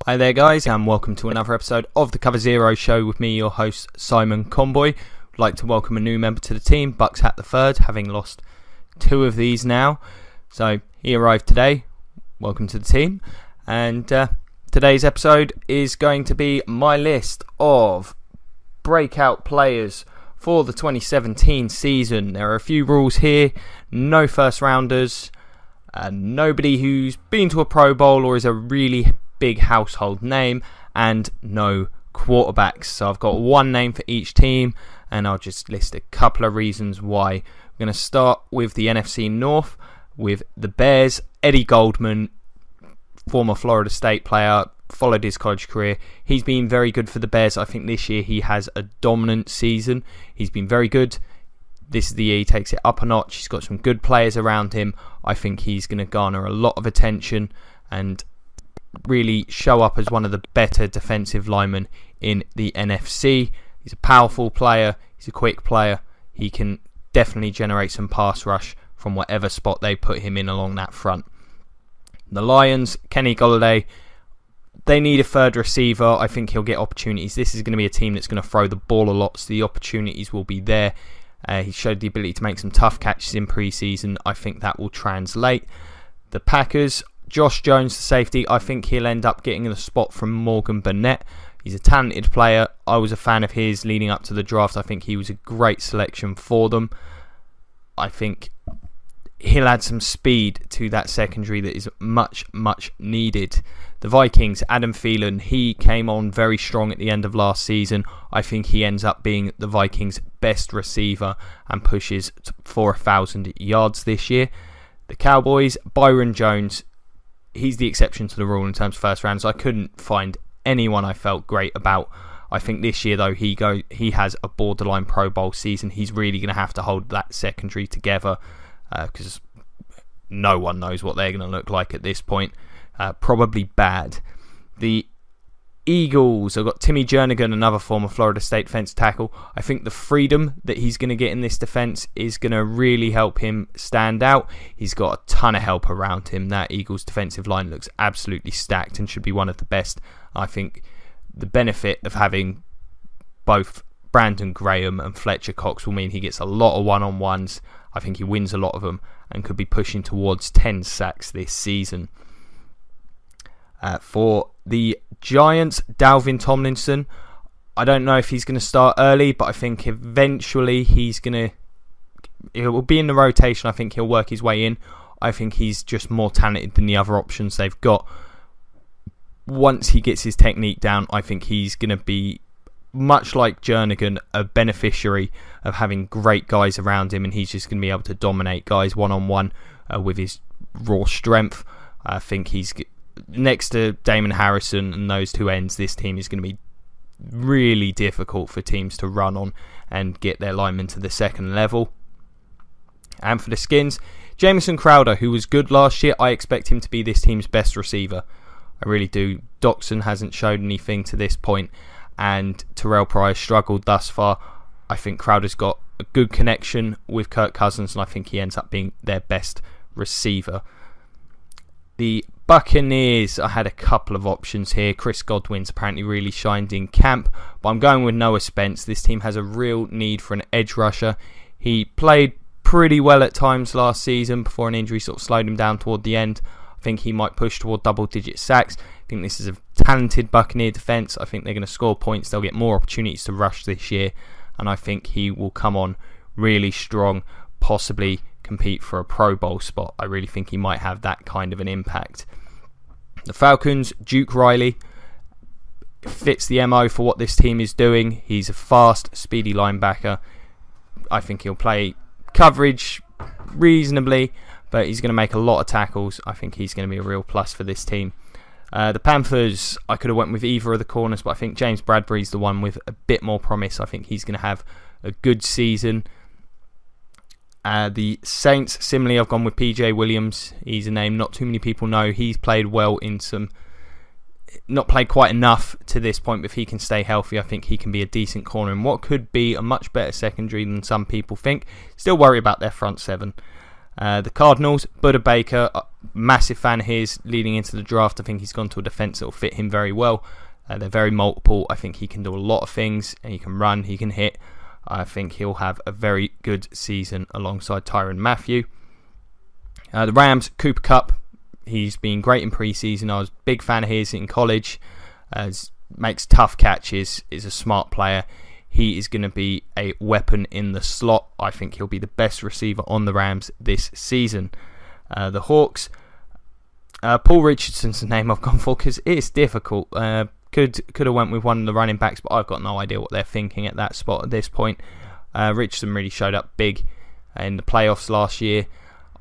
Hi there guys, and welcome to another episode of the Cover Zero Show with me, your host Simon Conboy. I'd like to welcome a new member to the team, Bucs Hat the Third, having lost 2 of these now. So he arrived today. Welcome to the team. And today's episode is going to be my list of breakout players for the 2017 season. There are a few rules here. No first rounders. Nobody who's been to a Pro Bowl or is a really big household name, and no quarterbacks. So I've got one name for each team, and I'll just list a couple of reasons why. I'm going to start with the NFC North with the Bears. Eddie Goldman, former Florida State player, followed his college career. He's been very good for the Bears. I think this year he has a dominant season. He's been very good. This is the year he takes it up a notch. He's got some good players around him. I think he's going to garner a lot of attention and really show up as one of the better defensive linemen in the NFC. He's a powerful player. He's a quick player. He can definitely generate some pass rush from whatever spot they put him in along that front. The Lions, Kenny Golladay, they need a third receiver. I think he'll get opportunities. This is going to be a team that's going to throw the ball a lot, so the opportunities will be there. He showed the ability to make some tough catches in preseason. I think that will translate. The Packers, Josh Jones, the safety, I think he'll end up getting the spot from Morgan Burnett. He's a talented player. I was a fan of his leading up to the draft. I think he was a great selection for them. I think he'll add some speed to that secondary that is much, much needed. The Vikings, Adam Thielen, he came on very strong at the end of last season. I think he ends up being the Vikings' best receiver and pushes for 1,000 yards this year. The Cowboys, Byron Jones, he's the exception to the rule in terms of first rounds. I couldn't find anyone I felt great about. I think this year, though, he has a borderline Pro Bowl season. He's really going to have to hold that secondary together because no one knows what they're going to look like at this point. Probably bad. The Eagles, I've got Timmy Jernigan, another former Florida State defense tackle. I think the freedom that he's going to get in this defense is going to really help him stand out. He's got a ton of help around him. That Eagles defensive line looks absolutely stacked and should be one of the best. I think the benefit of having both Brandon Graham and Fletcher Cox will mean he gets a lot of one-on-ones. I think he wins a lot of them and could be pushing towards 10 sacks this season. For the Giants, Dalvin Tomlinson, I don't know if he's going to start early, but I think eventually he will be in the rotation. I think he'll work his way in. I think he's just more talented than the other options they've got. Once he gets his technique down, I think he's going to be, much like Jernigan, a beneficiary of having great guys around him, and he's just going to be able to dominate guys one-on-one with his raw strength. I think he's, next to Damon Harrison and those two ends, this team is going to be really difficult for teams to run on and get their linemen to the second level. And for the Skins, Jamison Crowder, who was good last year, I expect him to be this team's best receiver. I really do. Doxson hasn't showed anything to this point, and Terrell Pryor struggled thus far. I think Crowder's got a good connection with Kirk Cousins, and I think he ends up being their best receiver. The Buccaneers, I had a couple of options here. Chris Godwin's apparently really shined in camp, but I'm going with Noah Spence. This team has a real need for an edge rusher. He played pretty well at times last season before an injury sort of slowed him down toward the end. I think he might push toward double-digit sacks. I think this is a talented Buccaneer defense. I think they're going to score points. They'll get more opportunities to rush this year, and I think he will come on really strong, possibly compete for a Pro Bowl spot. I really think he might have that kind of an impact. The Falcons, Duke Riley, fits the MO for what this team is doing. He's a fast, speedy linebacker. I think he'll play coverage reasonably, but he's going to make a lot of tackles. I think he's going to be a real plus for this team. The Panthers, I could have went with either of the corners, but I think James Bradbury's the one with a bit more promise. I think he's going to have a good season. The Saints, similarly, I've gone with PJ Williams. He's a name not too many people know. He's played well in some, not played quite enough to this point, but if he can stay healthy, I think he can be a decent corner in what could be a much better secondary than some people think. Still worry about their front seven. The Cardinals, Buda Baker, massive fan of his leading into the draft. I think he's gone to a defence that will fit him very well. They're very multiple. I think he can do a lot of things. And he can run, he can hit. I think he'll have a very good season alongside Tyrann Mathieu. The Rams, Cooper Kupp. He's been great in pre-season. I was a big fan of his in college. Makes tough catches, is a smart player. He is going to be a weapon in the slot. I think he'll be the best receiver on the Rams this season. The Hawks, Paul Richardson's the name I've gone for because it's difficult. Could have went with one of the running backs, but I've got no idea what they're thinking at that spot at this point. Richardson really showed up big in the playoffs last year.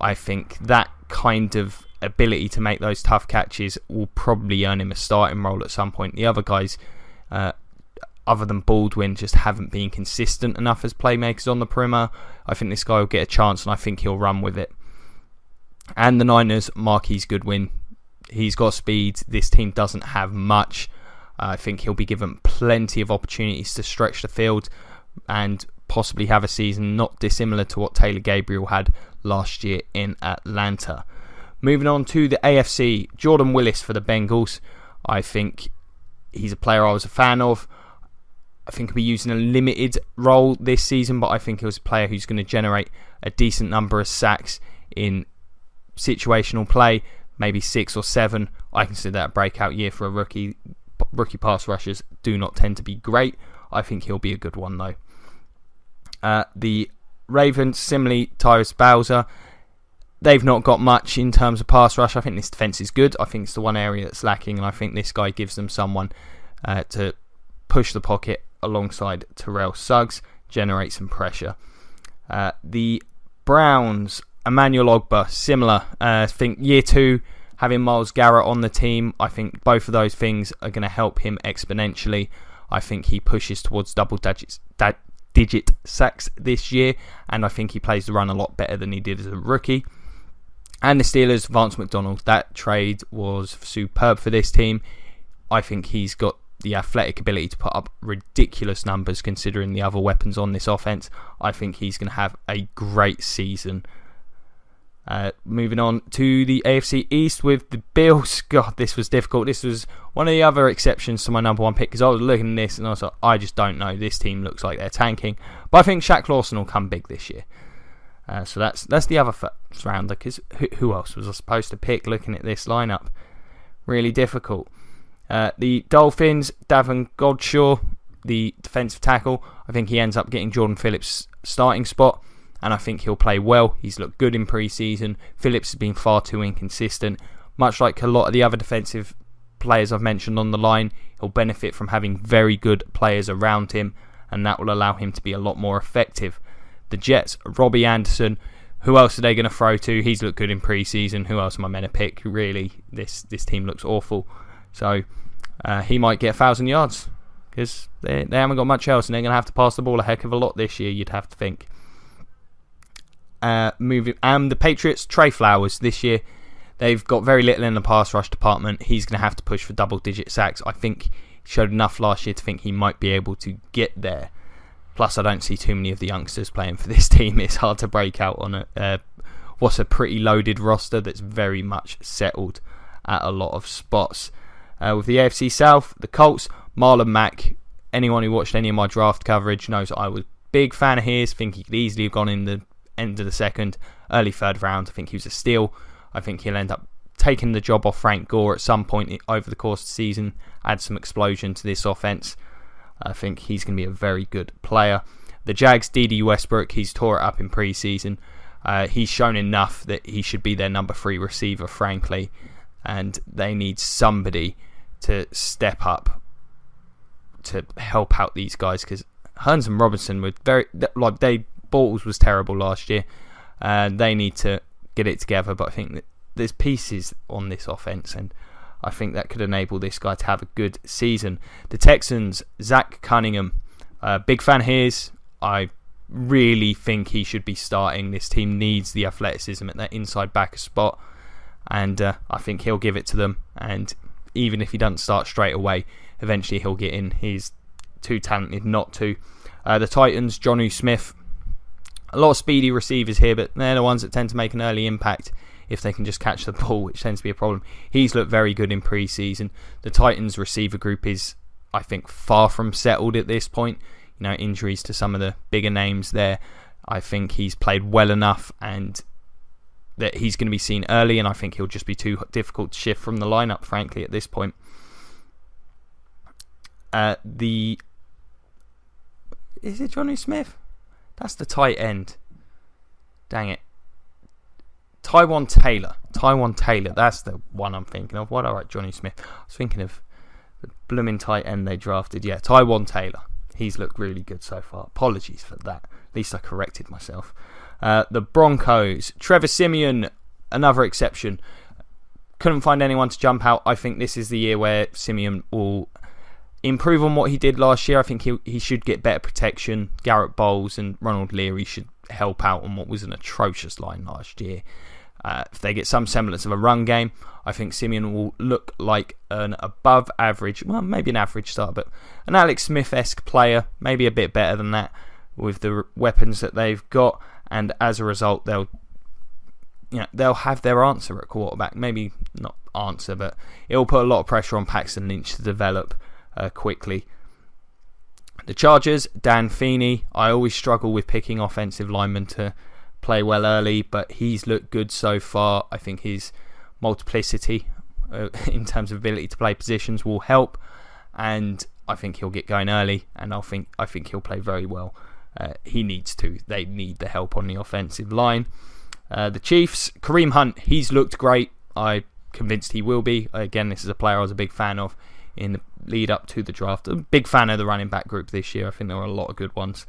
I think that kind of ability to make those tough catches will probably earn him a starting role at some point. The other guys, other than Baldwin, just haven't been consistent enough as playmakers on the perimeter. I think this guy will get a chance and I think he'll run with it. And the Niners, Marquise Goodwin. He's got speed. This team doesn't have much. I think he'll be given plenty of opportunities to stretch the field and possibly have a season not dissimilar to what Taylor Gabriel had last year in Atlanta. Moving on to the AFC, Jordan Willis for the Bengals. I think he's a player I was a fan of. I think he'll be using a limited role this season, but I think he was a player who's going to generate a decent number of sacks in situational play, maybe 6 or 7. I consider that a breakout year for a rookie. Rookie pass rushers do not tend to be great. I think he'll be a good one though. The Ravens, similarly, Tyrese Bowser. They've not got much in terms of pass rush. I think this defence is good. I think it's the one area that's lacking, and I think this guy gives them someone to push the pocket alongside Terrell Suggs, generate some pressure. The Browns, Emmanuel Ogbah, similar. I think year 2, having Myles Garrett on the team, I think both of those things are going to help him exponentially. I think he pushes towards double digit sacks this year, and I think he plays the run a lot better than he did as a rookie. And the Steelers, Vance McDonald. That trade was superb for this team. I think he's got the athletic ability to put up ridiculous numbers considering the other weapons on this offense. I think he's going to have a great season. Moving on to the AFC East with the Bills. God, this was difficult. This was one of the other exceptions to my number 1 pick because I was looking at this and I was like, I just don't know. This team looks like they're tanking. But I think Shaq Lawson will come big this year. So that's the other first rounder because who else was I supposed to pick looking at this lineup? Really difficult. The Dolphins, Davon Godshaw, the defensive tackle. I think he ends up getting Jordan Phillips' starting spot. And I think he'll play well. He's looked good in pre-season. Phillips has been far too inconsistent. Much like a lot of the other defensive players I've mentioned on the line, he'll benefit from having very good players around him, and that will allow him to be a lot more effective. The Jets, Robbie Anderson. Who else are they going to throw to? He's looked good in pre-season. Who else am I meant to pick? Really, this team looks awful. So he might get 1,000 yards because they haven't got much else, and they're going to have to pass the ball a heck of a lot this year, you'd have to think. The Patriots, Trey Flowers this year, they've got very little in the pass rush department. He's going to have to push for double-digit sacks. I think he showed enough last year to think he might be able to get there. Plus, I don't see too many of the youngsters playing for this team. It's hard to break out on what's a pretty loaded roster that's very much settled at a lot of spots. With the AFC South, the Colts, Marlon Mack. Anyone who watched any of my draft coverage knows I was a big fan of his. Think he could easily have gone in the end of the second, early 3rd round. I think he was a steal. I think he'll end up taking the job off Frank Gore at some point over the course of the season, add some explosion to this offense. I think he's going to be a very good player. The Jags, D.D. Westbrook, he's tore it up in pre-season. He's shown enough that he should be their number 3 receiver, frankly, and they need somebody to step up to help out these guys because Hearns and Robinson were Bortles was terrible last year. They need to get it together, but I think that there's pieces on this offense, and I think that could enable this guy to have a good season. The Texans, Zach Cunningham, big fan of his. I really think he should be starting. This team needs the athleticism at that inside backer spot, and I think he'll give it to them. And even if he doesn't start straight away, eventually he'll get in. He's too talented not to. The Titans, Jonnu Smith. A lot of speedy receivers here, but they're the ones that tend to make an early impact if they can just catch the ball, which tends to be a problem. He's looked very good in pre-season. The Titans receiver group is, I think, far from settled at this point. Injuries to some of the bigger names there. I think he's played well enough and that he's going to be seen early, and I think he'll just be too difficult to shift from the lineup, frankly, at this point. Is it Johnny Smith? That's the tight end. Dang it. Taiwan Taylor, that's the one I'm thinking of. What, alright, Johnny Smith. I was thinking of the blooming tight end they drafted. Yeah, Taiwan Taylor. He's looked really good so far. Apologies for that. At least I corrected myself. The Broncos. Trevor Siemian, another exception. Couldn't find anyone to jump out. I think this is the year where Siemian will improve on what he did last year. I think he should get better protection. Garrett Bowles and Ronald Leary should help out on what was an atrocious line last year. If they get some semblance of a run game, I think Siemian will look like an above average, well, maybe an average start, but an Alex Smith-esque player, maybe a bit better than that with the weapons that they've got, and as a result, they'll have their answer at quarterback. Maybe not answer, but it'll put a lot of pressure on Paxton Lynch to develop quickly. The Chargers, Dan Feeney. I always struggle with picking offensive linemen to play well early, but he's looked good so far. I think his multiplicity in terms of ability to play positions will help, and I think he'll get going early, and I think he'll play very well. He needs to. They need the help on the offensive line. The Chiefs, Kareem Hunt, he's looked great. I'm convinced he will be. Again, this is a player I was a big fan of in the lead up to the draft. A big fan of the running back group this year. I think there were a lot of good ones.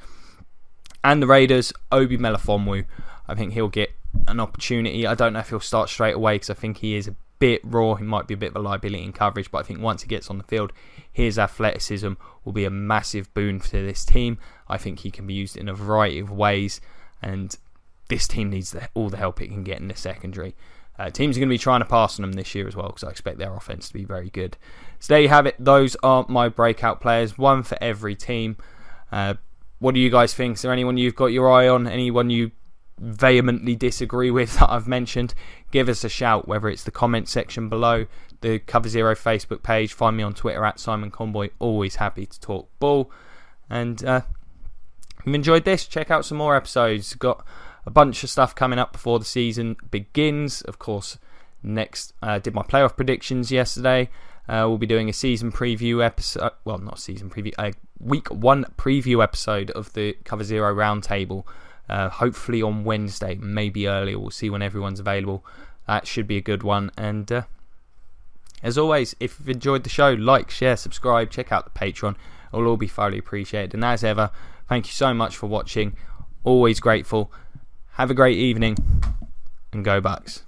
And the Raiders, Obi Melifonwu. I think he'll get an opportunity. I don't know if he'll start straight away because I think he is a bit raw. He might be a bit of a liability in coverage, but I think once he gets on the field, his athleticism will be a massive boon to this team. I think he can be used in a variety of ways, and this team needs all the help it can get in the secondary. Teams are going to be trying to pass on them this year as well because I expect their offense to be very good. So there you have it. Those are my breakout players, one for every team. What do you guys think? Is there anyone you've got your eye on? Anyone you vehemently disagree with that I've mentioned? Give us a shout, whether it's the comment section below, the Cover Zero Facebook page. Find me on Twitter at Simon Conboy. Always happy to talk ball. And if you've enjoyed this, check out some more episodes. Got a bunch of stuff coming up before the season begins. Of course, next did my playoff predictions yesterday. We'll be doing a season preview episode. Well, not season preview. A week 1 preview episode of the Cover Zero Roundtable. Hopefully on Wednesday, maybe earlier. We'll see when everyone's available. That should be a good one. And as always, if you've enjoyed the show, like, share, subscribe, check out the Patreon. It'll all be thoroughly appreciated. And as ever, thank you so much for watching. Always grateful. Have a great evening and go Bucs.